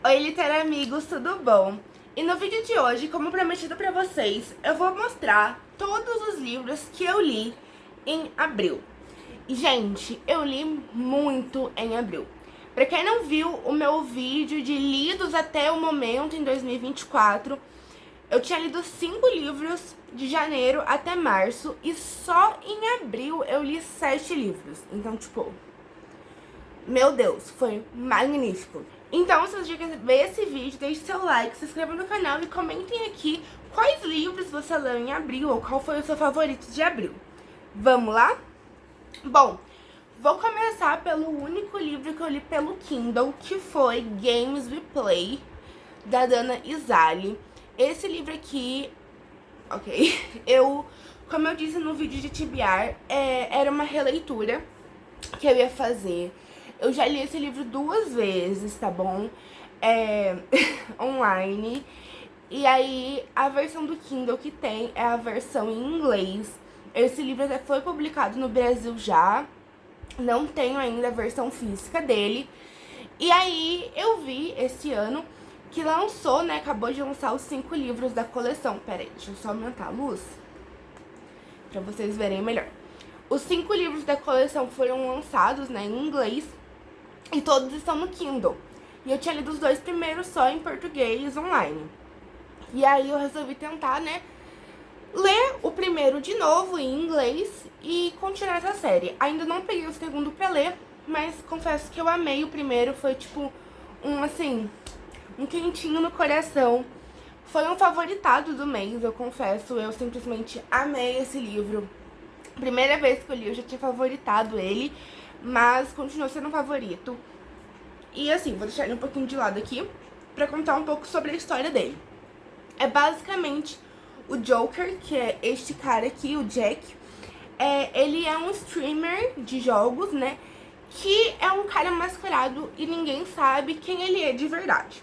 Oi, Literamigos, tudo bom? E no vídeo de hoje, como prometido pra vocês, eu vou mostrar todos os livros que eu li em abril. E, gente, eu li muito em abril. Pra quem não viu o meu vídeo de lidos até o momento, em 2024, eu tinha lido 5 livros de janeiro até março e só em abril eu li 7 livros. Então, tipo, meu Deus, foi magnífico. Então, se você quer ver esse vídeo, deixe seu like, se inscreva no canal e comentem aqui quais livros você leu em abril ou qual foi o seu favorito de abril. Vamos lá? Bom, vou começar pelo único livro que eu li pelo Kindle, que foi Games We Play, da Dana Izali. Esse livro aqui, como eu disse no vídeo de TBR, era uma releitura que eu ia fazer. Eu já li esse livro 2 vezes, tá bom? Online. E aí, a versão do Kindle que tem é a versão em inglês. Esse livro até foi publicado no Brasil já. Não tenho ainda a versão física dele. E aí, eu vi esse ano que lançou, né? Acabou de lançar os 5 livros da coleção. Pera aí, deixa eu só aumentar a luz pra vocês verem melhor. Os 5 livros da coleção foram lançados, né, em inglês. E todos estão no Kindle. E eu tinha lido os 2 primeiros só em português online. E aí eu resolvi tentar, né, ler o primeiro de novo em inglês e continuar essa série. Ainda não peguei o segundo pra ler, mas confesso que eu amei o primeiro. Foi tipo um quentinho no coração. Foi um favoritado do mês, eu confesso. Eu simplesmente amei esse livro. Primeira vez que eu li, eu já tinha favoritado ele, mas continuou sendo um favorito. E assim, vou deixar ele um pouquinho de lado aqui pra contar um pouco sobre a história dele. É basicamente o Joker, que é este cara aqui, o Jack. Ele é um streamer de jogos, né? Que é um cara mascarado e ninguém sabe quem ele é de verdade.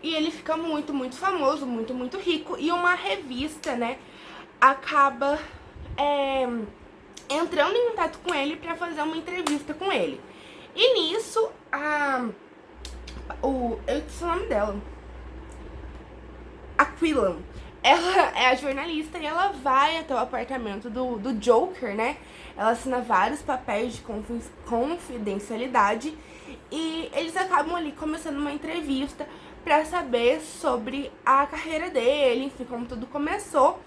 E ele fica muito, muito famoso, muito, muito rico. E uma revista, né, acaba entrando em contato com ele pra fazer uma entrevista com ele. E nisso, eu esqueci o nome dela. A Quillan. Ela é a jornalista e ela vai até o apartamento do Joker, né? Ela assina vários papéis de confidencialidade e eles acabam ali começando uma entrevista pra saber sobre a carreira dele, enfim, como tudo começou.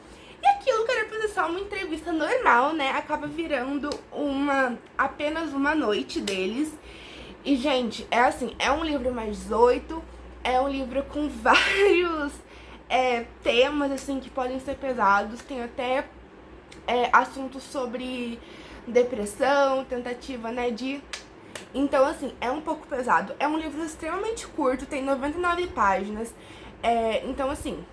E aquilo que era pra ser só uma entrevista normal, né, acaba virando apenas uma noite deles. E, gente, é um livro mais 18, é um livro com vários temas, assim, que podem ser pesados. Tem até assuntos sobre depressão, tentativa, né, de... Então, assim, é um pouco pesado. É um livro extremamente curto, tem 99 páginas. Então, assim,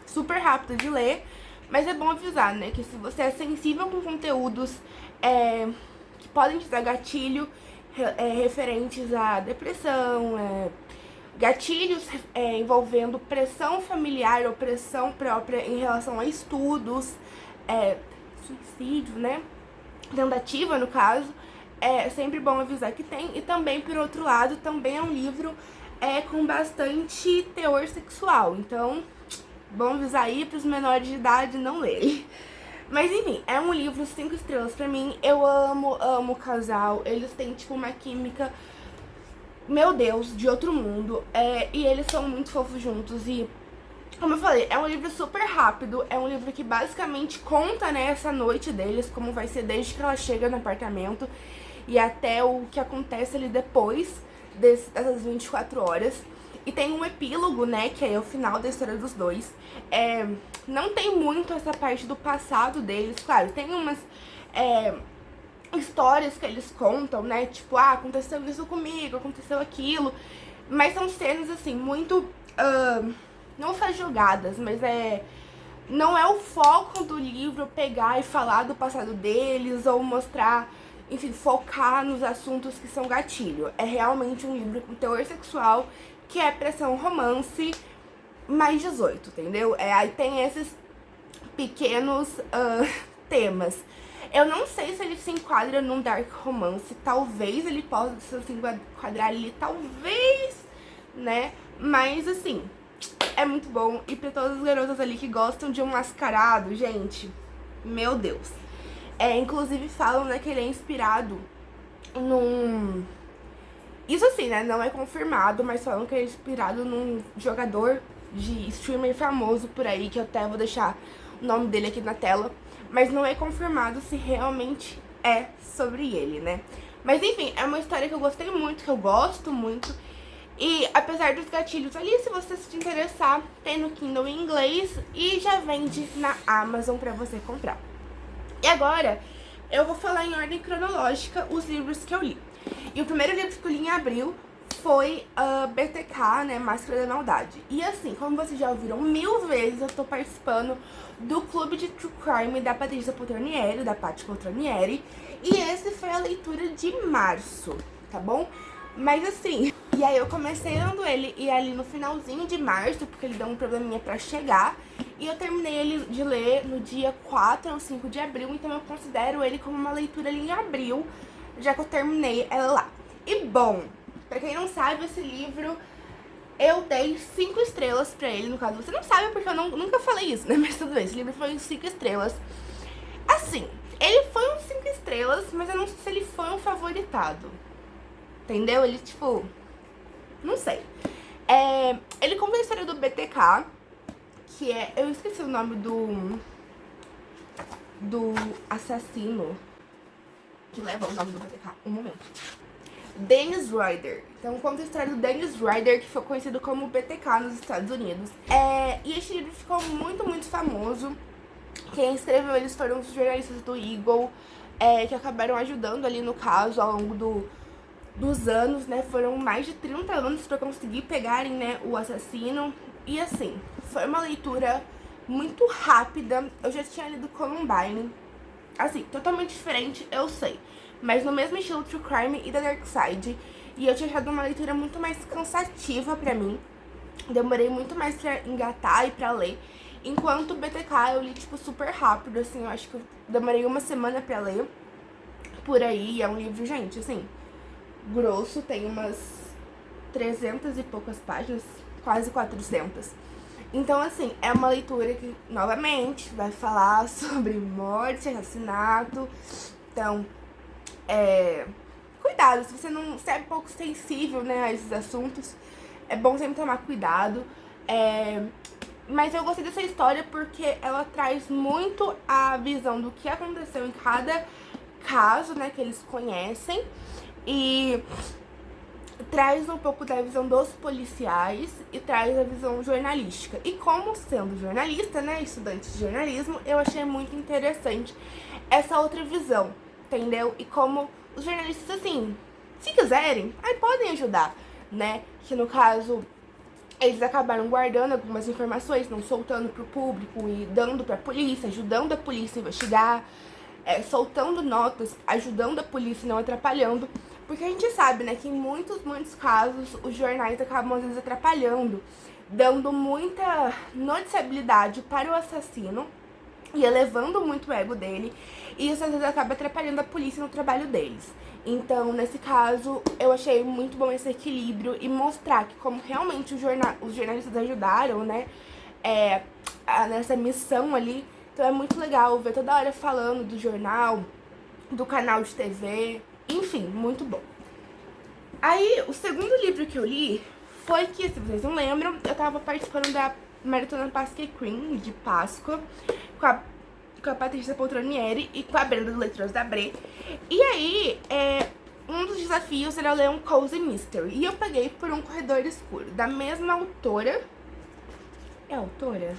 super rápido de ler. Mas é bom avisar, né, que se você é sensível com conteúdos que podem te dar gatilho, referentes à depressão, gatilhos envolvendo pressão familiar ou pressão própria em relação a estudos, suicídio, né, tentativa no caso, é sempre bom avisar que tem. E também, por outro lado, também é um livro com bastante teor sexual, então... Bom avisar aí pros menores de idade não lerem. Mas enfim, é um livro 5 estrelas pra mim. Eu amo o casal. Eles têm tipo uma química, meu Deus, de outro mundo. E eles são muito fofos juntos. E como eu falei, é um livro super rápido. É um livro que basicamente conta, né, essa noite deles, como vai ser desde que ela chega no apartamento e até o que acontece ali depois dessas 24 horas. E tem um epílogo, né, que é o final da história dos dois. Não tem muito essa parte do passado deles. Claro, tem umas histórias que eles contam, né, tipo, aconteceu isso comigo, aconteceu aquilo. Mas são cenas, assim, muito... não só jogadas, mas não é o foco do livro pegar e falar do passado deles ou mostrar... Enfim, focar nos assuntos que são gatilho. É realmente um livro com teor sexual, que é pressão romance mais 18, entendeu? Aí tem esses pequenos temas. Eu não sei se ele se enquadra num dark romance, talvez ele possa se enquadrar ali, talvez, né? Mas, assim, é muito bom. E pra todas as garotas ali que gostam de um mascarado, gente, meu Deus. Inclusive falam, né, que ele é inspirado num... Isso assim, né, não é confirmado, mas falam que ele é inspirado num jogador de streamer famoso por aí, que eu até vou deixar o nome dele aqui na tela. Mas não é confirmado se realmente é sobre ele, né. Mas enfim, é uma história que eu gostei muito, que eu gosto muito. E apesar dos gatilhos ali, se você se interessar, tem no Kindle em inglês e já vende na Amazon pra você comprar. E agora, eu vou falar em ordem cronológica os livros que eu li. E o primeiro livro que eu li em abril foi BTK, né, Máscara da Maldade. E assim, como vocês já ouviram 1000 vezes, eu tô participando do Clube de True Crime da Patrícia Poltronieri, da Paty Poltronieri. E esse foi a leitura de março, tá bom? Mas assim, e aí eu comecei lendo ele e ali no finalzinho de março, porque ele deu um probleminha pra chegar. E eu terminei ele de ler no dia 4 ou 5 de abril, então eu considero ele como uma leitura ali em abril, já que eu terminei ela lá. E bom, pra quem não sabe, esse livro eu dei 5 estrelas pra ele, no caso. Você não sabe porque eu nunca falei isso, né? Mas tudo bem, esse livro foi 5 estrelas. Assim, ele foi um 5 estrelas, mas eu não sei se ele foi um favoritado. Entendeu? Ele, tipo... Não sei. Ele conta a história do BTK, que é... Eu esqueci o nome do assassino que leva o nome do BTK. Um momento. Dennis Ryder. Então conta a história do Dennis Ryder, que foi conhecido como BTK nos Estados Unidos. E esse livro ficou muito, muito famoso. Quem escreveu eles foram os jornalistas do Eagle, que acabaram ajudando ali no caso ao longo dos anos, né? Foram mais de 30 anos pra conseguir pegarem, né, o assassino. E assim, foi uma leitura muito rápida. Eu já tinha lido Columbine. Assim, totalmente diferente, eu sei. Mas no mesmo estilo True Crime e da Dark Side. E eu tinha achado uma leitura muito mais cansativa pra mim. Demorei muito mais pra engatar e pra ler. Enquanto o BTK eu li, tipo, super rápido, assim. Eu acho que eu demorei uma semana pra ler. Por aí, é um livro, gente, assim, grosso. Tem umas 300 e poucas páginas, quase 400. Então, assim, é uma leitura que, novamente, vai falar sobre morte, assassinato. Então, cuidado, se você não se é um pouco sensível, né, a esses assuntos, é bom sempre tomar cuidado. Mas eu gostei dessa história porque ela traz muito a visão do que aconteceu em cada caso, né, que eles conhecem. E traz um pouco da visão dos policiais e traz a visão jornalística. E como sendo jornalista, né, estudante de jornalismo, eu achei muito interessante essa outra visão, entendeu? E como os jornalistas, assim, se quiserem, aí podem ajudar, né? Que no caso, eles acabaram guardando algumas informações, não soltando pro público e dando pra polícia, ajudando a polícia a investigar, soltando notas, ajudando a polícia e não atrapalhando. Porque a gente sabe, né, que em muitos casos os jornais acabam às vezes atrapalhando, dando muita noticiabilidade para o assassino e elevando muito o ego dele, e isso às vezes acaba atrapalhando a polícia no trabalho deles. Então, nesse caso, eu achei muito bom esse equilíbrio e mostrar que como realmente os jornalistas ajudaram, né, nessa missão ali. Então é muito legal ver toda hora falando do jornal, do canal de TV, enfim, muito bom. Aí, o segundo livro que eu li foi que, se vocês não lembram, eu tava participando da Maratona Pasque Cream de Páscoa com a Patrícia Poltronieri e com a Brenda do Leitores da Bre. E aí, um dos desafios era ler um Cozy Mystery. E eu peguei Por um Corredor Escuro, da mesma autora. É autora?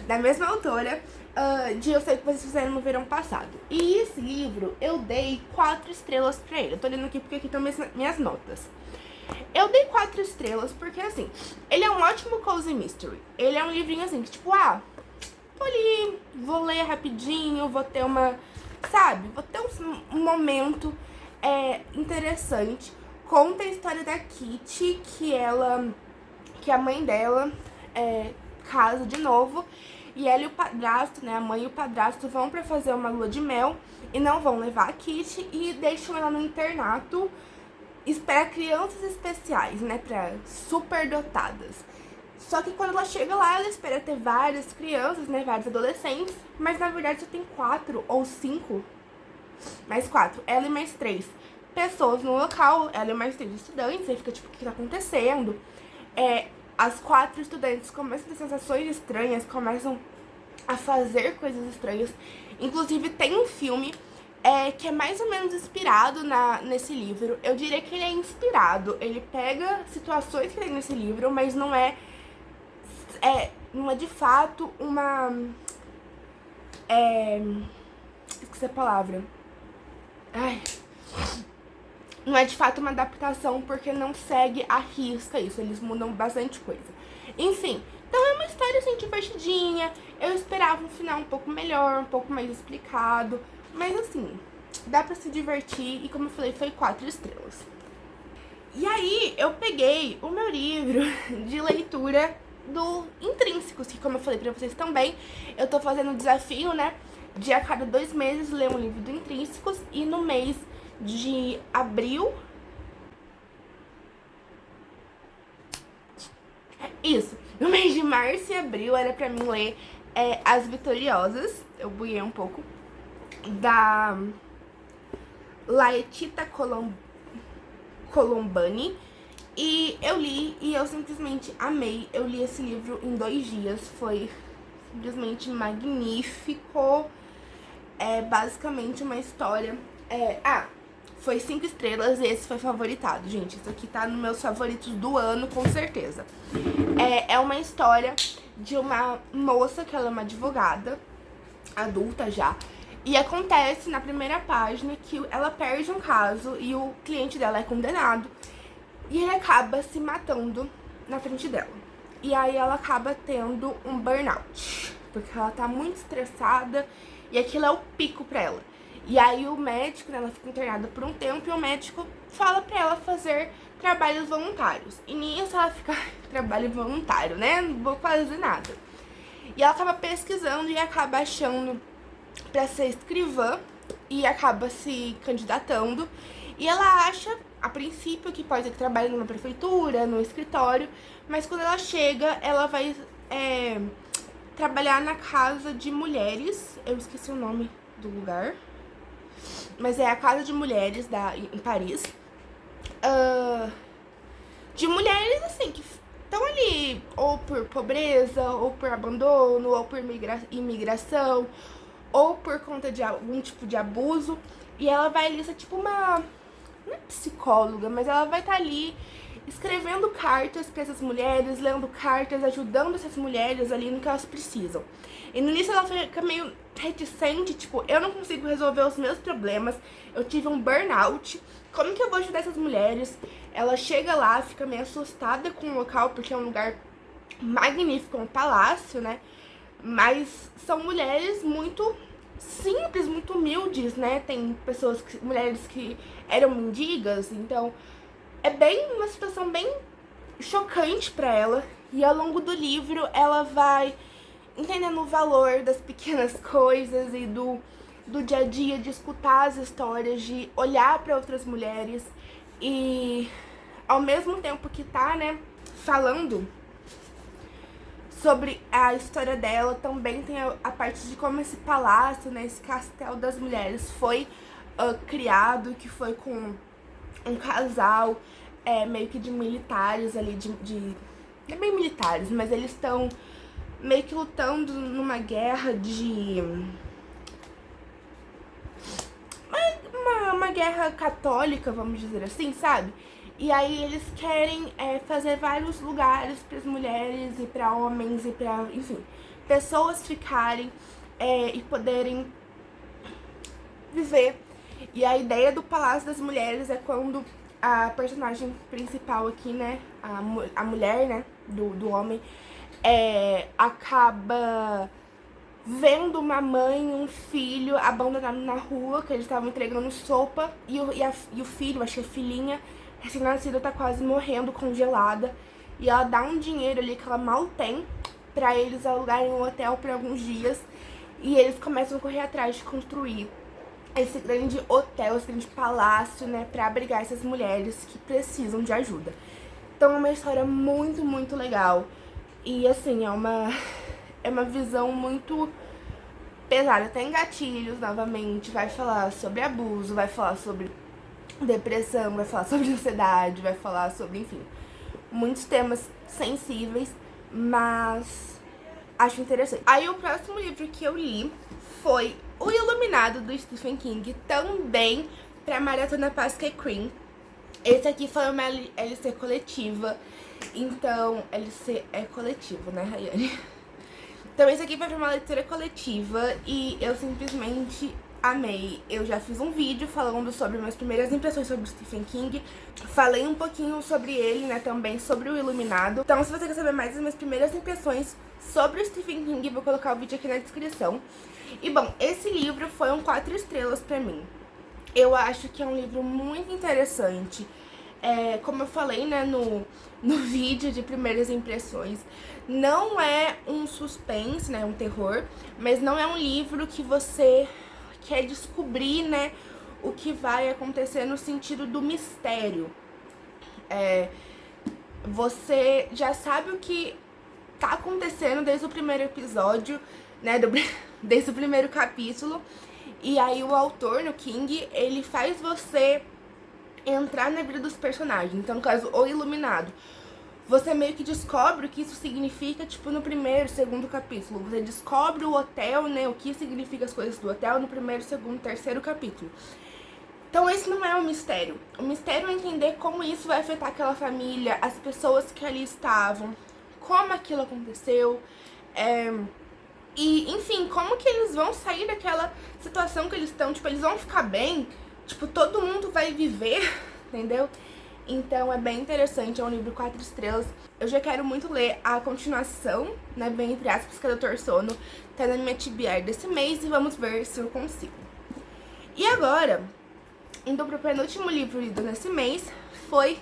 Da mesma autora de Eu Sei Que Vocês Fizeram no Verão Passado. E esse livro eu dei 4 estrelas pra ele. Eu tô lendo aqui porque aqui estão minhas notas. Eu dei 4 estrelas porque, assim, ele é um ótimo Cozy Mystery. Ele é um livrinho assim, que tipo, tô ali, vou ler rapidinho, vou ter uma, sabe, vou ter um momento interessante. Conta a história da Kitty, que a mãe dela casa de novo. E ela e o padrasto, né, a mãe e o padrasto vão pra fazer uma lua de mel e não vão levar a Kitty e deixam ela no internato espera crianças especiais, né, pra superdotadas. Só que quando ela chega lá, ela espera ter várias crianças, né, vários adolescentes, mas na verdade só tem 4 ou 5, mais 4, ela e mais 3 pessoas no local, ela e mais 3 estudantes, aí fica tipo, o que tá acontecendo? As 4 estudantes começam a ter sensações estranhas, começam a fazer coisas estranhas. Inclusive tem um filme que é mais ou menos inspirado nesse livro. Eu diria que ele é inspirado. Ele pega situações que tem nesse livro, mas não é de fato uma... esqueci a palavra. Ai... Não é de fato uma adaptação, porque não segue à risca isso. Eles mudam bastante coisa. Enfim, então é uma história assim divertidinha. Eu esperava um final um pouco melhor, um pouco mais explicado. Mas assim, dá pra se divertir. E como eu falei, foi 4 estrelas. E aí, eu peguei o meu livro de leitura do Intrínsecos, que como eu falei pra vocês também, eu tô fazendo um desafio, né? De a cada 2 meses ler um livro do Intrínsecos. E no mês de abril... Isso, no mês de março e abril era pra mim ler As Vitoriosas. Eu buguei um pouco. Da Laetita Colombani. E eu li e eu simplesmente amei. Eu li esse livro em 2 dias. Foi simplesmente magnífico. É basicamente uma história... foi 5 estrelas e esse foi favoritado, gente. Isso aqui tá nos meus favoritos do ano, com certeza. É uma história de uma moça que ela é uma advogada, adulta já. E acontece na primeira página que ela perde um caso e o cliente dela é condenado. E ele acaba se matando na frente dela. E aí ela acaba tendo um burnout, porque ela tá muito estressada e aquilo é o pico pra ela. E aí o médico, né, ela fica internada por um tempo e o médico fala pra ela fazer trabalhos voluntários. E nisso ela fica, trabalho voluntário, né, não vou fazer nada. E ela acaba pesquisando e acaba achando pra ser escrivã e acaba se candidatando. E ela acha, a princípio, que pode ser que trabalhe numa prefeitura, no escritório, mas quando ela chega, ela vai trabalhar na casa de mulheres, eu esqueci o nome do lugar, mas é a casa de mulheres em Paris, de mulheres assim que estão ali ou por pobreza, ou por abandono, ou por imigração, ou por conta de algum tipo de abuso. E ela vai ali ser tipo uma, não é psicóloga, mas ela vai estar ali escrevendo cartas para essas mulheres, lendo cartas, ajudando essas mulheres ali no que elas precisam. E no início ela fica meio reticente, tipo, eu não consigo resolver os meus problemas, eu tive um burnout, como que eu vou ajudar essas mulheres? Ela chega lá, fica meio assustada com o local, porque é um lugar magnífico, um palácio, né? Mas são mulheres muito simples, muito humildes, né? Tem pessoas, mulheres que eram mendigas, então é bem uma situação bem chocante pra ela. E ao longo do livro ela vai entendendo o valor das pequenas coisas e do dia a dia, de escutar as histórias, de olhar pra outras mulheres. E ao mesmo tempo que tá, né, falando sobre a história dela, também tem a parte de como esse palácio, né, esse castelo das mulheres foi criado, que foi com um casal meio que de militares ali, não é bem militares, mas eles estão meio que lutando numa guerra uma guerra católica, vamos dizer assim, sabe? E aí eles querem fazer vários lugares para as mulheres e para homens e para, enfim, pessoas ficarem e poderem viver. E a ideia do Palácio das Mulheres é quando a personagem principal aqui, né, a mulher, né, do homem, acaba vendo uma mãe e um filho abandonados na rua, que eles estavam entregando sopa, e o filho, acho que a filhinha recém-nascida, tá quase morrendo, congelada, e ela dá um dinheiro ali que ela mal tem pra eles alugarem um hotel por alguns dias, e eles começam a correr atrás de construir esse grande hotel, esse grande palácio, né, pra abrigar essas mulheres que precisam de ajuda. Então é uma história muito, muito legal. E assim, é uma visão muito pesada. Tem gatilhos, novamente, vai falar sobre abuso, vai falar sobre depressão, vai falar sobre ansiedade, vai falar sobre, enfim, muitos temas sensíveis, mas acho interessante. Aí o próximo livro que eu li foi O Iluminado, do Stephen King, também pra Maratona Pascal Cream. Esse aqui foi uma LC coletiva, então, LC é coletivo, né, Rayane? Então esse aqui foi pra uma leitura coletiva e eu simplesmente amei. Eu já fiz um vídeo falando sobre minhas primeiras impressões sobre o Stephen King. Falei um pouquinho sobre ele, né, também sobre o Iluminado. Então se você quer saber mais das minhas primeiras impressões sobre o Stephen King, vou colocar o vídeo aqui na descrição. E bom, esse livro foi um 4 estrelas pra mim. Eu acho que é um livro muito interessante. Como eu falei, né, no vídeo de primeiras impressões, não é um suspense, né, um terror, mas não é um livro que você quer descobrir, né, o que vai acontecer no sentido do mistério. Você já sabe o que tá acontecendo desde o primeiro episódio, né, desde o primeiro capítulo, e aí o autor, no King, ele faz você entrar na vida dos personagens. Então, no caso, o Iluminado, você meio que descobre o que isso significa, tipo, no primeiro, segundo capítulo. Você descobre o hotel, né, o que significa as coisas do hotel no primeiro, segundo, terceiro capítulo. Então esse não é o mistério. O mistério é entender como isso vai afetar aquela família, as pessoas que ali estavam, como aquilo aconteceu, e, enfim, como que eles vão sair daquela situação que eles estão. Tipo, eles vão ficar bem, tipo, todo mundo vai viver, entendeu? Então é bem interessante, é um livro 4 estrelas. Eu já quero muito ler a continuação, né, bem entre aspas, que é Doutor Sono. Tá na minha TBR desse mês e vamos ver se eu consigo. E agora, indo pro penúltimo livro lido nesse mês, foi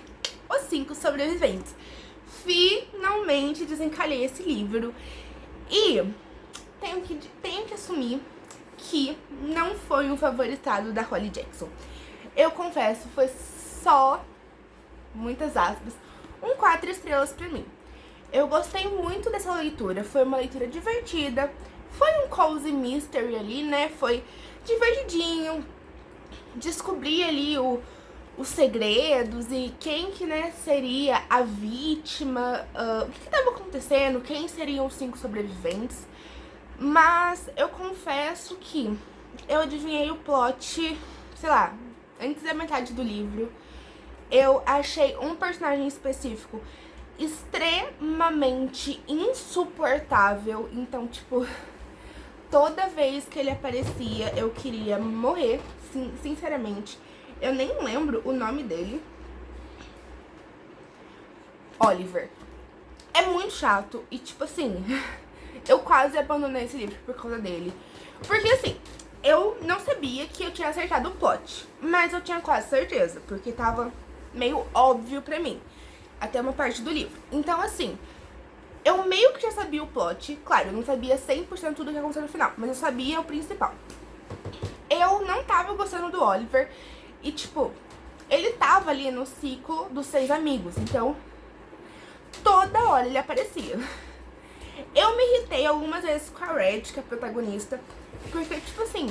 Os 5 Sobreviventes. Finalmente desencalhei esse livro e tenho que assumir que não foi um favoritado da Holly Jackson. Eu confesso, foi só, muitas aspas, um 4 estrelas pra mim. Eu gostei muito dessa leitura, foi uma leitura divertida, foi um cozy mystery ali, né, foi divertidinho, descobri ali os segredos e quem que, né, seria a vítima, o que estava acontecendo, quem seriam os 5 sobreviventes. Mas eu confesso que eu adivinhei o plot, sei lá, antes da metade do livro. Eu achei um personagem específico extremamente insuportável. Então, tipo, toda vez que ele aparecia eu queria morrer, sim, sinceramente. Eu nem lembro o nome dele. Oliver. É muito chato e, tipo assim, eu quase abandonei esse livro por causa dele. Porque, assim, eu não sabia que eu tinha acertado o plot, mas eu tinha quase certeza, porque tava meio óbvio pra mim, até uma parte do livro. Então, assim, eu meio que já sabia o plot. Claro, eu não sabia 100% tudo que aconteceu no final, mas eu sabia o principal. Eu não tava gostando do Oliver e, tipo, ele tava ali no ciclo dos 6 amigos, então toda hora ele aparecia. Eu me irritei algumas vezes com a Red, que é a protagonista, porque, tipo assim,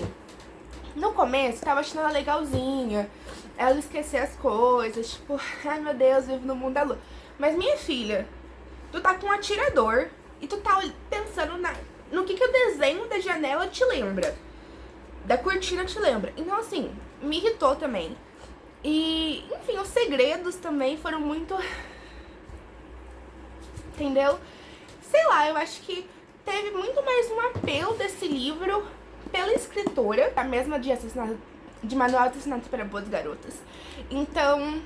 no começo tava achando ela legalzinha, ela esquecia as coisas, tipo, ai meu Deus, vivo no mundo da lua. Mas minha filha, tu tá com um atirador e tu tá pensando no que o desenho da janela te lembra, da cortina te lembra. Então, assim, me irritou também. E, enfim, os segredos também foram muito... Entendeu? Sei lá, eu acho que teve muito mais um apelo desse livro pela escritora, a mesma de Manual de Assassinatos para Boas Garotas. Então,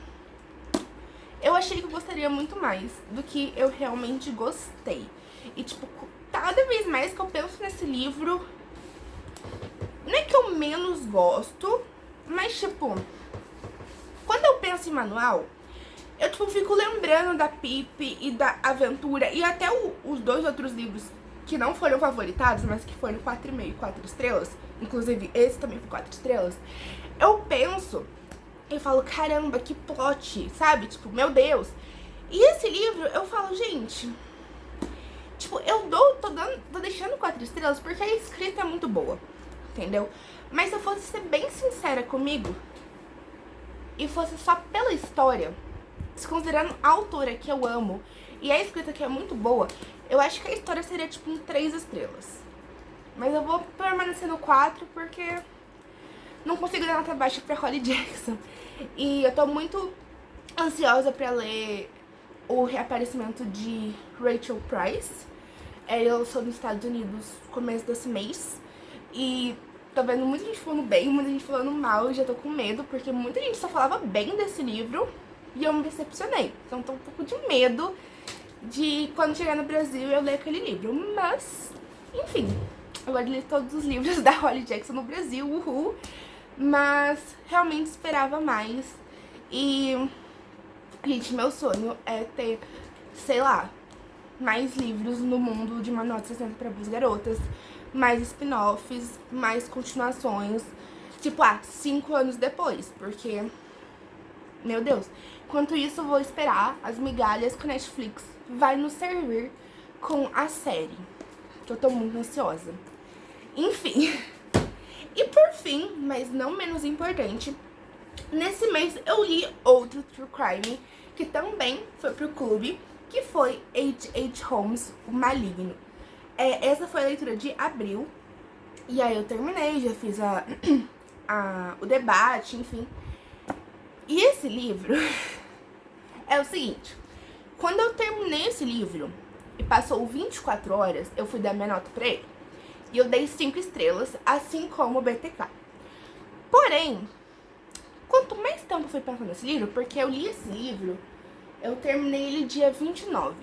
eu achei que eu gostaria muito mais do que eu realmente gostei. E, tipo, cada vez mais que eu penso nesse livro, não é que eu menos gosto, mas, tipo, quando eu penso em manual, eu, tipo, fico lembrando da Pip e da Aventura e até os 2 outros livros que não foram favoritados, mas que foram 4,5, 4 estrelas. inclusive esse também foi 4 estrelas, eu penso, eu falo, caramba, que plot, sabe? Tipo, meu Deus. E esse livro, eu falo, gente, tipo, tô deixando 4 estrelas porque a escrita é muito boa, entendeu? Mas se eu fosse ser bem sincera comigo, e fosse só pela história, desconsiderando a autora que eu amo, e a escrita que é muito boa, eu acho que a história seria tipo um 3 estrelas. Mas eu vou permanecer no 4 porque não consigo dar nota baixa pra Holly Jackson. E eu tô muito ansiosa pra ler o reaparecimento de Rachel Price. Ela lançou nos Estados Unidos no começo desse mês. E tô vendo muita gente falando bem, muita gente falando mal. E já tô com medo, porque muita gente só falava bem desse livro. E eu me decepcionei. Então tô um pouco de medo de quando chegar no Brasil eu ler aquele livro. Mas, enfim, eu li todos os livros da Holly Jackson no Brasil, uhul. Mas realmente esperava mais. E, gente, meu sonho é ter, sei lá, mais livros no mundo de Manual de 60 para Boas Garotas, mais spin-offs, mais continuações, tipo, 5 anos depois, porque, meu Deus, enquanto isso eu vou esperar as migalhas que a Netflix vai nos servir com a série, que eu tô muito ansiosa. Enfim, e por fim, mas não menos importante, nesse mês eu li outro True Crime, que também foi pro clube, que foi H.H. Holmes, O Maligno. Essa foi a leitura de abril, e aí eu terminei, já fiz o debate, enfim. E esse livro é o seguinte, quando eu terminei esse livro, e passou 24 horas, eu fui dar minha nota pra ele. E eu dei 5 estrelas, assim como o BTK. Porém, quanto mais tempo eu fui pensando nesse livro, porque eu li esse livro, eu terminei ele dia 29.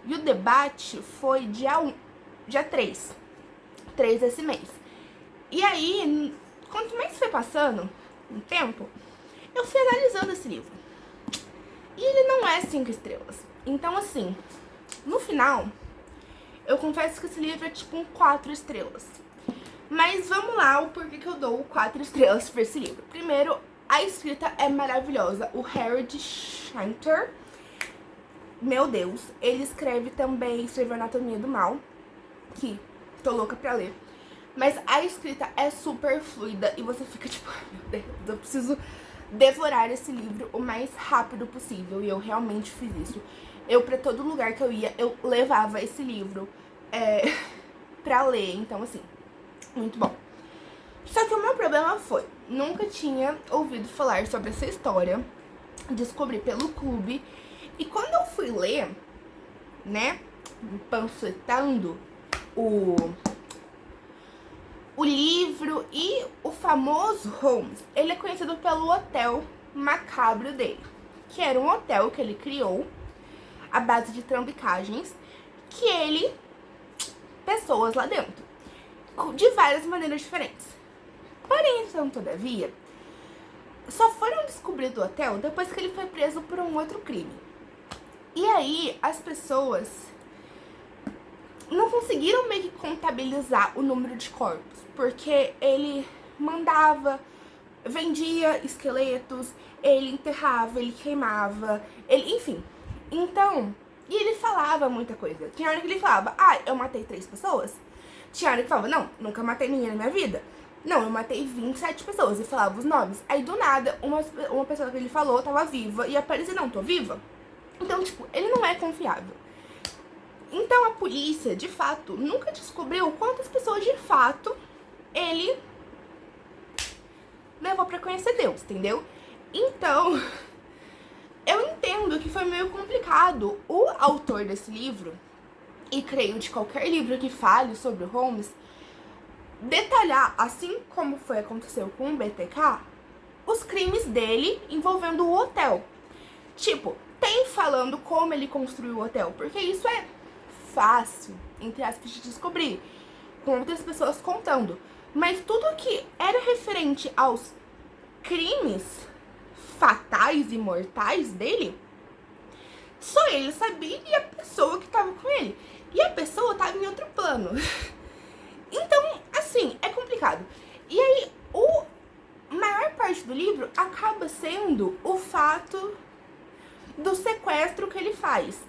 E o debate foi dia 3 desse mês. E aí, quanto mais foi passando o tempo, eu fui analisando esse livro. E ele não é 5 estrelas. Então, assim, no final, eu confesso que esse livro é tipo um 4 estrelas. Mas vamos lá, o porquê que eu dou 4 estrelas pra esse livro. Primeiro, a escrita é maravilhosa. O Harold Schneider, meu Deus, ele escreveu Anatomia do Mal, que tô louca pra ler. Mas a escrita é super fluida e você fica tipo, ai meu Deus, eu preciso devorar esse livro o mais rápido possível. E eu realmente fiz isso. Pra todo lugar que eu ia, eu levava esse livro pra ler. Então, assim, muito bom. Só que o meu problema foi, nunca tinha ouvido falar sobre essa história, descobri pelo clube. E quando eu fui ler, né, panfletando o livro e o famoso Holmes, ele é conhecido pelo hotel macabro dele, que era um hotel que ele criou à base de trambicagens, que pessoas lá dentro, de várias maneiras diferentes. Porém, então, todavia, só foram descobrir do hotel depois que ele foi preso por um outro crime. E aí, as pessoas não conseguiram meio que contabilizar o número de corpos, porque ele vendia esqueletos, ele enterrava, ele queimava, enfim. Então, e ele falava muita coisa. Tinha hora que ele falava, eu matei 3 pessoas. Tinha hora que falava, não, nunca matei ninguém na minha vida. Não, eu matei 27 pessoas e falava os nomes. Aí do nada, uma pessoa que ele falou tava viva e aparecia, não, tô viva. Então, tipo, ele não é confiável. Então a polícia, de fato, nunca descobriu quantas pessoas de fato ele levou pra conhecer Deus, entendeu? Então, eu entendo que foi meio complicado o autor desse livro, e creio de qualquer livro que fale sobre o Holmes, detalhar, assim como aconteceu com o BTK, os crimes dele envolvendo o hotel. Tipo, tem falando como ele construiu o hotel, porque isso é fácil, entre aspas, de descobrir, com outras pessoas contando. Mas tudo que era referente aos crimes fatais e mortais dele, só ele sabia e a pessoa que tava com ele. E a pessoa tava em outro plano. Então, assim, é complicado. parte do livro acaba sendo o fato do sequestro que ele faz.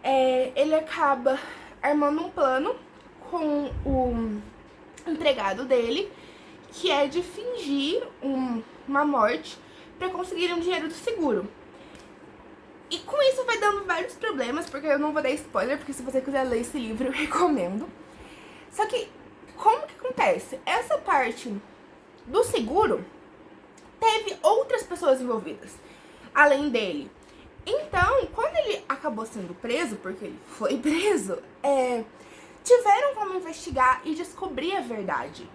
Ele acaba armando um plano com o empregado dele, que é de fingir uma morte para conseguir um dinheiro do seguro. E com isso vai dando vários problemas, porque eu não vou dar spoiler, porque se você quiser ler esse livro, eu recomendo. Só que, como que acontece? Essa parte do seguro teve outras pessoas envolvidas, além dele. Então, quando ele acabou sendo preso, porque ele foi preso, tiveram como investigar e descobrir a verdade.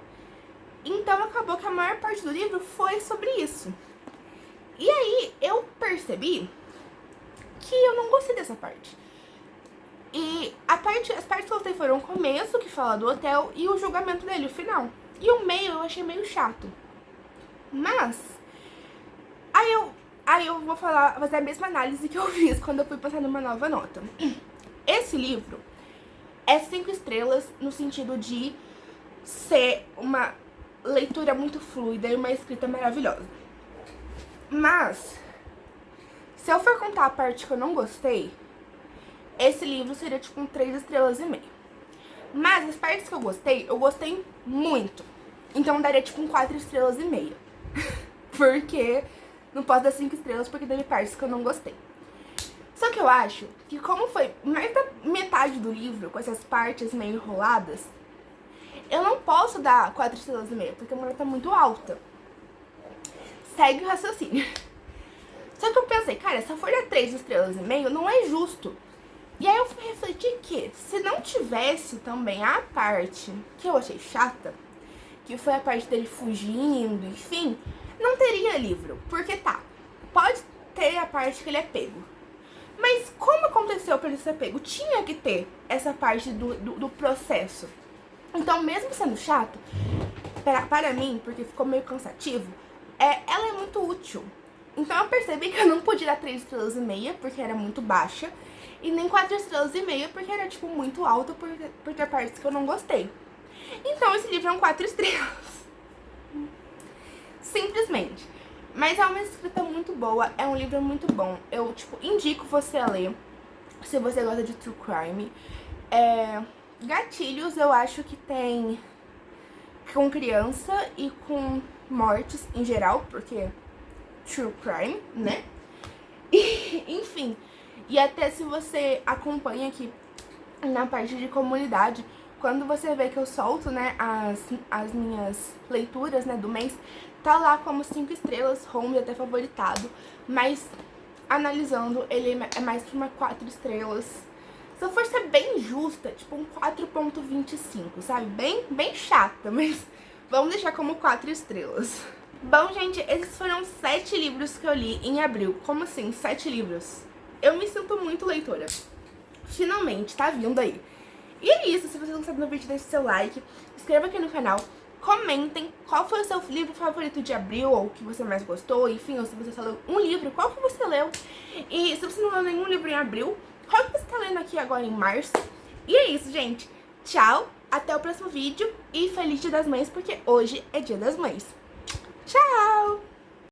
Então, acabou que a maior parte do livro foi sobre isso. E aí, eu percebi que eu não gostei dessa parte. E as partes que eu gostei foram o começo, que fala do hotel, e o julgamento dele, o final. E o meio eu achei meio chato. Mas, aí eu vou fazer a mesma análise que eu fiz quando eu fui passar numa nova nota. Esse livro é 5 estrelas no sentido de ser uma leitura muito fluida e uma escrita maravilhosa. Mas, se eu for contar a parte que eu não gostei, esse livro seria tipo um 3 estrelas e meio. Mas as partes que eu gostei muito. Então daria tipo um 4 estrelas e meia. Porque não posso dar 5 estrelas porque teve partes que eu não gostei. Só que eu acho que como foi mais da metade do livro, com essas partes meio enroladas, eu não posso dar 4 estrelas e meia, porque a nota tá muito alta. Segue o raciocínio. Só que eu pensei, cara, se eu for dar 3 estrelas e meio, não é justo. E aí eu fui refletir que, se não tivesse também a parte que eu achei chata, que foi a parte dele fugindo, enfim, não teria livro. Porque pode ter a parte que ele é pego. Mas como aconteceu pra ele ser pego? Tinha que ter essa parte do processo. Então, mesmo sendo chato, para mim, porque ficou meio cansativo, ela é muito útil. Então eu percebi que eu não podia dar 3 estrelas e meia, porque era muito baixa, e nem 4 estrelas e meia, porque era, tipo, muito alta, por ter partes que eu não gostei. Então esse livro é um 4 estrelas. Simplesmente. Mas é uma escrita muito boa, é um livro muito bom. Eu, tipo, indico você a ler, se você gosta de true crime. Gatilhos eu acho que tem com criança e com mortes em geral, porque true crime, né? E, enfim, e até se você acompanha aqui na parte de comunidade, quando você vê que eu solto, né, as minhas leituras, né, do mês, tá lá como 5 estrelas, home até favoritado, mas analisando, ele é mais pra uma 4 estrelas. Se eu for ser bem justa, tipo um 4.25, sabe? Bem chata, mas vamos deixar como 4 estrelas. Bom, gente, esses foram 7 livros que eu li em abril. Como assim, 7 livros? Eu me sinto muito leitora. Finalmente, tá vindo aí. E é isso, se vocês gostaram do vídeo, deixe seu like, inscreva aqui no canal, comentem qual foi o seu livro favorito de abril, ou o que você mais gostou, enfim, ou se você só leu um livro, qual que você leu. E se você não leu nenhum livro em abril, qual que você tá lendo aqui agora em março. E é isso, gente. Tchau, até o próximo vídeo e feliz Dia das Mães, porque hoje é Dia das Mães. Tchau!